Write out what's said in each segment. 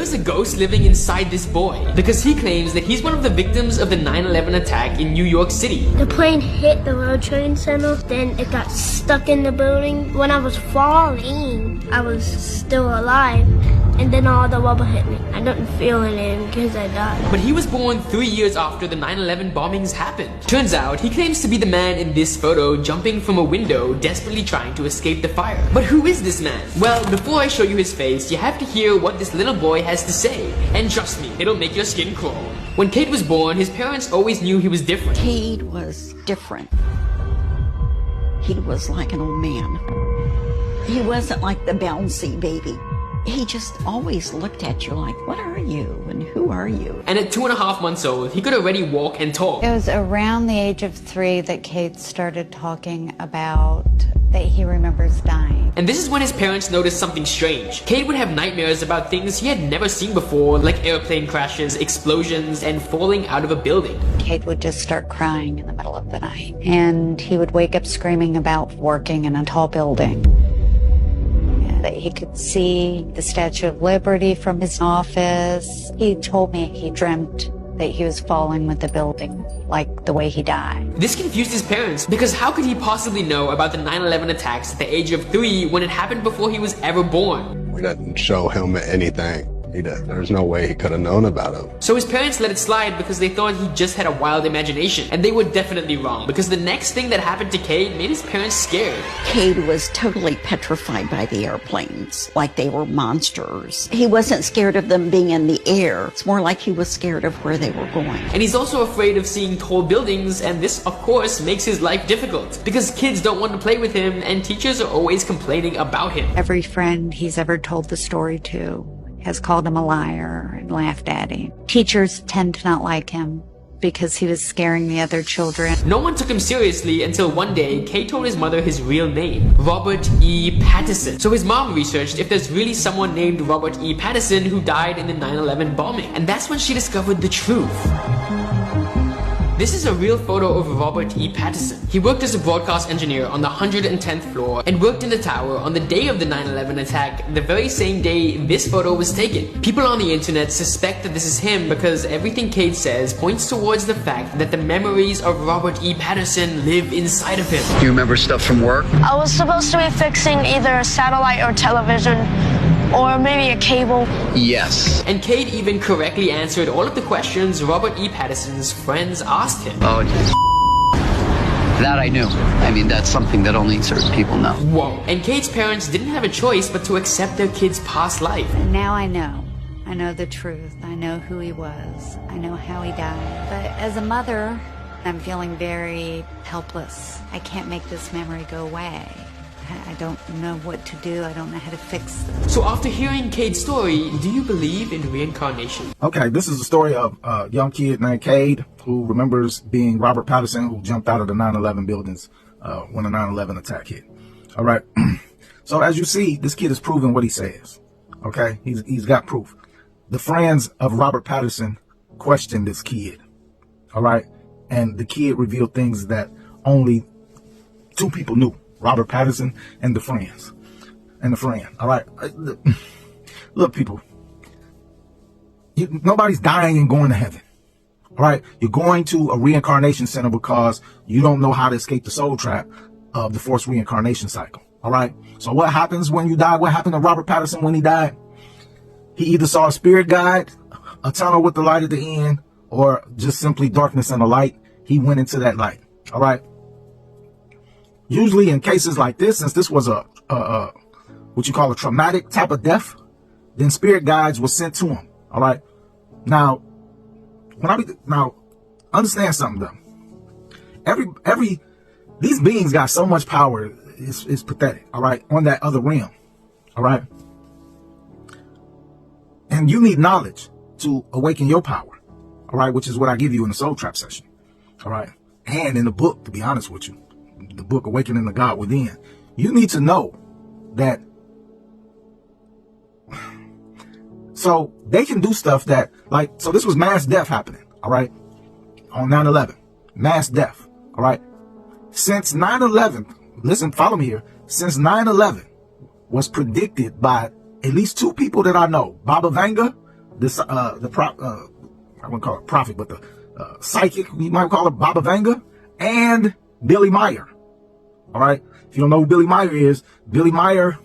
is a ghost living inside this boy because he claims that he's one of the victims of the 9/11 attack in New York City. The plane hit the World Trade Center, then it got stuck in the building. When I was falling, I was still alive, and then all the rubble hit me. I didn't feel it because I died. But he was born 3 years after the 9/11 bombings happened. Turns out, he claims to be the man in this photo jumping from a window, desperately trying to escape the fire. But who is this man? Well, before I show you his face, you have to hear what this little boy has to say. And trust me, it'll make your skin crawl. When Cade was born, his parents always knew he was different. Cade was different. He was like an old man. He wasn't like the bouncy baby. He just always looked at you like, what are you and who are you? And at 2.5 months old, he could already walk and talk. It was around the age of 3 that Cade started talking about that he remembers dying. And this is when his parents noticed something strange. Cade would have nightmares about things he had never seen before, like airplane crashes, explosions, and falling out of a building. Cade would just start crying in the middle of the night. And he would wake up screaming about working in a tall building. That he could see the Statue of Liberty from his office. He told me he dreamt that he was falling with the building, like the way he died. This confused his parents, because how could he possibly know about the 9/11 attacks at the age of 3 when it happened before he was ever born? We didn't show him anything. There's no way he could have known about it. So his parents let it slide because they thought he just had a wild imagination. And they were definitely wrong, because the next thing that happened to Cade made his parents scared. Cade was totally petrified by the airplanes, like they were monsters. He wasn't scared of them being in the air. It's more like he was scared of where they were going. And he's also afraid of seeing tall buildings, and this, of course, makes his life difficult, because kids don't want to play with him, and teachers are always complaining about him. Every friend he's ever told the story to has called him a liar and laughed at him. Teachers tend to not like him because he was scaring the other children. No one took him seriously until one day, Cade told his mother his real name, Robert E. Patterson. So his mom researched if there's really someone named Robert E. Patterson who died in the 9/11 bombing. And that's when she discovered the truth. This is a real photo of Robert E. Patterson. He worked as a broadcast engineer on the 110th floor and worked in the tower on the day of the 9/11 attack, the very same day this photo was taken. People on the internet suspect that this is him because everything Cade says points towards the fact that the memories of Robert E. Patterson live inside of him. Do you remember stuff from work? I was supposed to be fixing either a satellite or television, or maybe a cable. Yes. And Cade even correctly answered all of the questions Robert E. Patterson's friends asked him. Oh, that I knew. I mean, that's something that only certain people know. Whoa. And Cade's parents didn't have a choice but to accept their kid's past life. And now I know. I know the truth. I know who he was. I know how he died. But as a mother, I'm feeling very helpless. I can't make this memory go away. I don't know what to do. I don't know how to fix this. So after hearing Cade's story, do you believe in reincarnation? Okay, this is the story of a young kid named Cade who remembers being Robert Patterson, who jumped out of the 9/11 buildings when the 9/11 attack hit. All right. So as you see, this kid is proving what he says. Okay, he's got proof. The friends of Robert Patterson questioned this kid. All right, and the kid revealed things that only 2 people knew. Robert Patterson and the friends. And the friend. All right. Look, people. Nobody's dying and going to heaven. All right. You're going to a reincarnation center because you don't know how to escape the soul trap of the forced reincarnation cycle. All right. So what happens when you die? What happened to Robert Patterson when he died? He either saw a spirit guide, a tunnel with the light at the end, or just simply darkness and a light. He went into that light. All right. Usually in cases like this, since this was a what you call a traumatic type of death, then spirit guides were sent to him. All right. Now, now understand something though. These beings got so much power. It's pathetic. All right. On that other realm. All right. And you need knowledge to awaken your power. All right. Which is what I give you in the soul trap session. All right. And in the book, to be honest with you. The book Awakening the God Within, you need to know that so they can do stuff that, like, so this was mass death happening, all right, on 9/11, mass death, all right. Since 9/11, listen, follow me here, since 9/11 was predicted by at least 2 people that I know, Baba Vanga, this I wouldn't call it prophet, but the psychic, you might call it, Baba Vanga, and Billy Meyer. All right. If you don't know who Billy Meyer is, Billy Meyer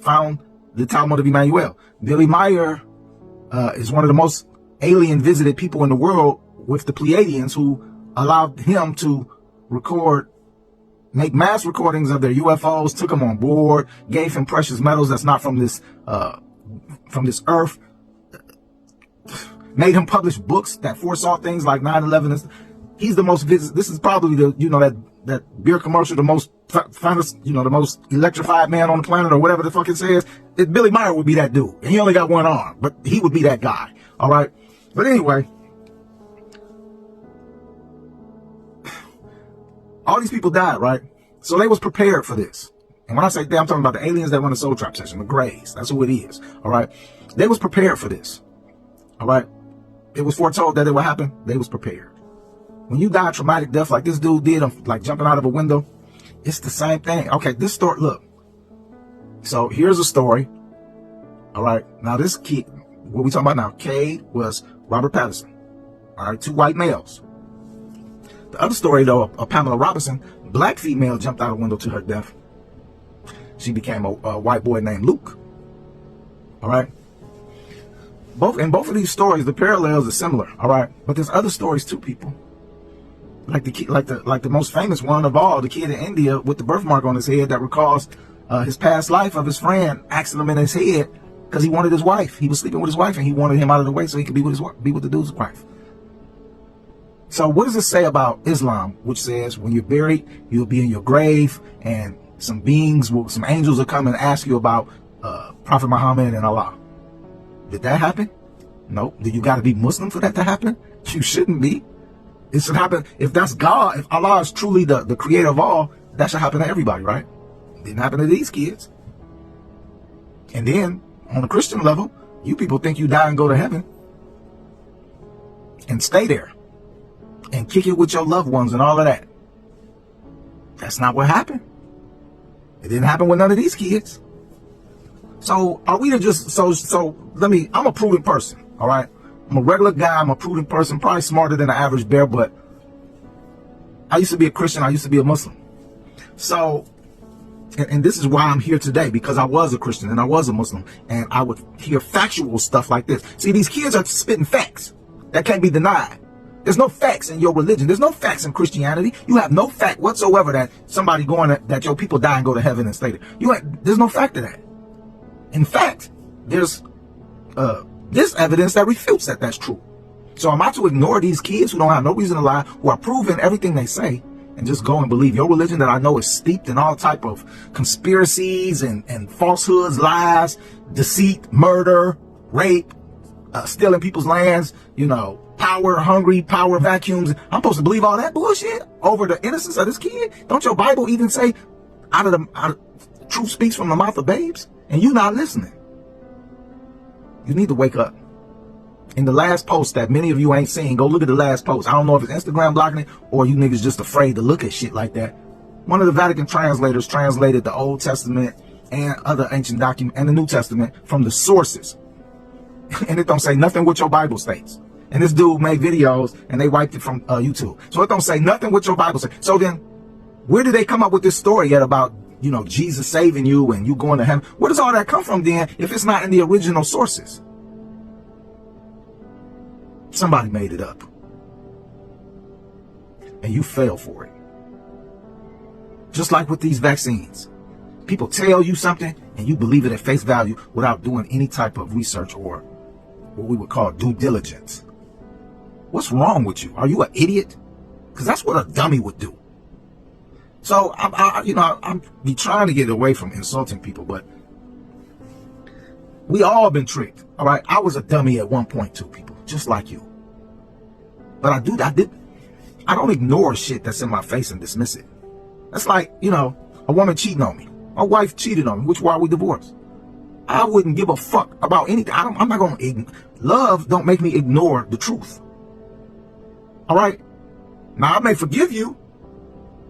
found the Talmud of Emmanuel. Billy Meyer is one of the most alien visited people in the world, with the Pleiadians, who allowed him to make mass recordings of their UFOs, took him on board, gave him precious metals that's not from this earth, made him publish books that foresaw things like 9/11. He's the most visited. This is probably that beer commercial, the most famous, the most electrified man on the planet, or whatever the fuck it says. Billy Meyer would be that dude, and he only got one arm, but he would be that guy. All right. But anyway, all these people died, right? So they was prepared for this. And when I say they, I'm talking about the aliens that run the Soul Trap session, the Greys. That's who it is. All right. They was prepared for this. All right. It was foretold that it would happen. They was prepared. When you die a traumatic death like this dude did, like jumping out of a window, it's the same thing. Okay, this story, look. So here's a story. All right. Now this kid, what we talking about now, Cade was Robert Pattinson. All right, 2 white males. The other story, though, of Pamela Robinson, black female jumped out a window to her death. She became a white boy named Luke. All right. In both of these stories, the parallels are similar. All right, but there's other stories too, people. Like the most famous one of all, the kid in India with the birthmark on his head that recalls his past life of his friend axing him in his head because he wanted his wife. He was sleeping with his wife, and he wanted him out of the way so he could be with the dude's wife. So what does it say about Islam, which says when you're buried, you'll be in your grave, and some angels will come and ask you about Prophet Muhammad and Allah? Did that happen? Nope. Do you got to be Muslim for that to happen? You shouldn't be. It should happen. If that's God, if Allah is truly the creator of all, that should happen to everybody, right? It didn't happen to these kids. And then, on a Christian level, you people think you die and go to heaven and stay there and kick it with your loved ones and all of that. That's not what happened. It didn't happen with none of these kids. So are we to just, I'm a prudent person, all right? I'm a regular guy, I'm a prudent person, probably smarter than the average bear, but I used to be a Christian, I used to be a Muslim. So, and this is why I'm here today, because I was a Christian and I was a Muslim, and I would hear factual stuff like this. See, these kids are spitting facts that can't be denied. There's no facts in your religion. There's no facts in Christianity. You have no fact whatsoever that somebody that your people die and go to heaven and stay there. There's no fact to that. In fact, there's this evidence that refutes that that's true. So am I to ignore these kids who don't have no reason to lie, who are proving everything they say, and just go and believe your religion that I know is steeped in all type of conspiracies and falsehoods, lies, deceit, murder, rape, stealing people's lands, power hungry, power vacuums? I'm supposed to believe all that bullshit over the innocence of this kid? Don't your Bible even say truth speaks from the mouth of babes? And you not listening. You need to wake up. In the last post that many of you ain't seen, go look at the last post. I don't know if it's Instagram blocking it or you niggas just afraid to look at shit like that. One of the Vatican translators translated the Old Testament and other ancient documents and the New Testament from the sources. And it don't say nothing what your Bible states. And this dude made videos and they wiped it from YouTube. So it don't say nothing what your Bible says. So then where did they come up with this story yet about, Jesus saving you and you going to heaven? Where does all that come from then if it's not in the original sources? Somebody made it up. And you fell for it. Just like with these vaccines. People tell you something and you believe it at face value without doing any type of research or what we would call due diligence. What's wrong with you? Are you an idiot? Because that's what a dummy would do. So I'm be trying to get away from insulting people, but we all been tricked. All right. I was a dummy at one point too, people, just like you. But I don't ignore shit that's in my face and dismiss it. That's like, a woman cheating on me. My wife cheated on me, which why we divorced. I wouldn't give a fuck about anything. I'm not going to love don't make me ignore the truth. All right. Now I may forgive you,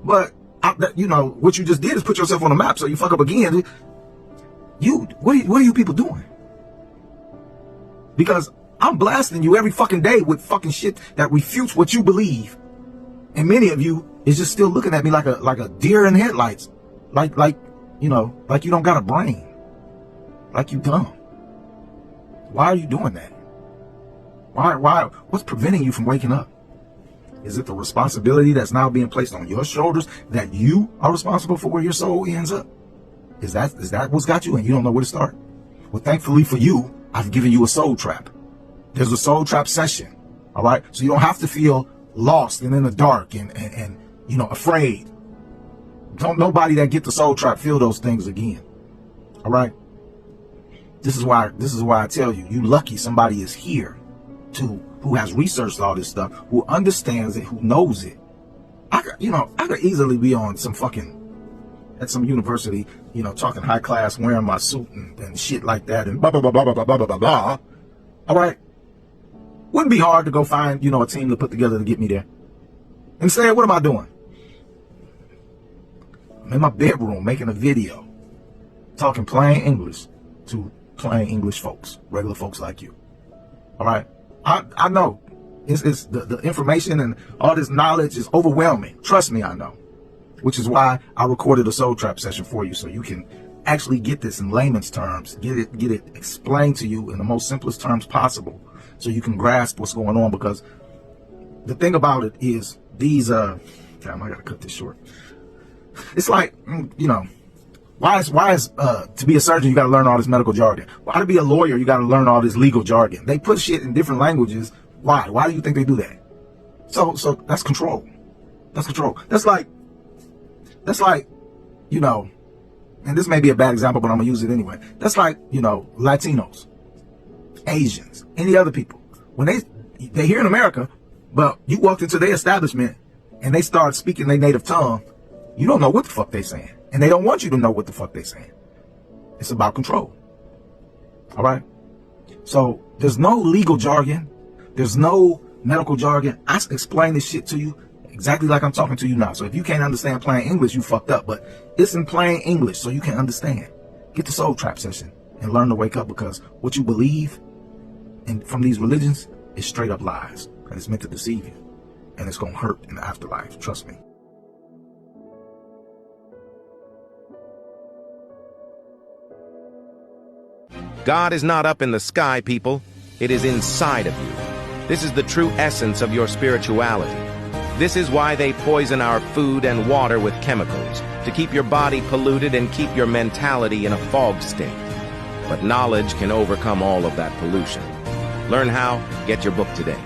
but what you just did is put yourself on the map. So you fuck up again. What are you people doing? Because I'm blasting you every fucking day with fucking shit that refutes what you believe. And many of you is just still looking at me like a deer in headlights. Like you don't got a brain. Like you dumb. Why are you doing that? Why? What's preventing you from waking up? Is it the responsibility that's now being placed on your shoulders that you are responsible for where your soul ends up? Is that what's got you and you don't know where to start? Well, thankfully for you, I've given you a soul trap. There's a soul trap session. All right. So you don't have to feel lost and in the dark and afraid. Don't nobody that get the soul trap feel those things again. All right. This is why I tell you, you lucky somebody is here who has researched all this stuff, who understands it, who knows it. I could easily be on some fucking, at some university, talking high class, wearing my suit and shit like that and blah, blah, blah, blah, blah, blah, blah, blah, blah. All right. Wouldn't be hard to go find, a team to put together to get me there. Instead, what am I doing? I'm in my bedroom making a video, talking plain English to plain English folks, regular folks like you. All right. I know it's the information and all this knowledge is overwhelming. Trust me, I know. Which is why I recorded a soul trap session for you, so you can actually get this in layman's terms, get it explained to you in the most simplest terms possible, so you can grasp what's going on. Because the thing about it is these damn, I gotta cut this short. It's like, why is to be a surgeon you gotta learn all this medical jargon? Why to be a lawyer you gotta learn all this legal jargon? They put shit in different languages. Why? Why do you think they do that? So that's control. That's control. That's like, and this may be a bad example, but I'm gonna use it anyway. That's like, Latinos, Asians, any other people. When they here in America, but you walked into their establishment and they start speaking their native tongue, you don't know what the fuck they saying. And they don't want you to know what the fuck they saying. It's about control. All right? So there's no legal jargon. There's no medical jargon. I explain this shit to you exactly like I'm talking to you now. So if you can't understand plain English, you fucked up. But it's in plain English so you can understand. Get the soul trap session and learn to wake up, because what you believe and from these religions is straight up lies. And it's meant to deceive you. And it's going to hurt in the afterlife. Trust me. God is not up in the sky, people. It is inside of you. This is the true essence of your spirituality. This is why they poison our food and water with chemicals, to keep your body polluted and keep your mentality in a fog state. But knowledge can overcome all of that pollution. Learn how. Get your book today.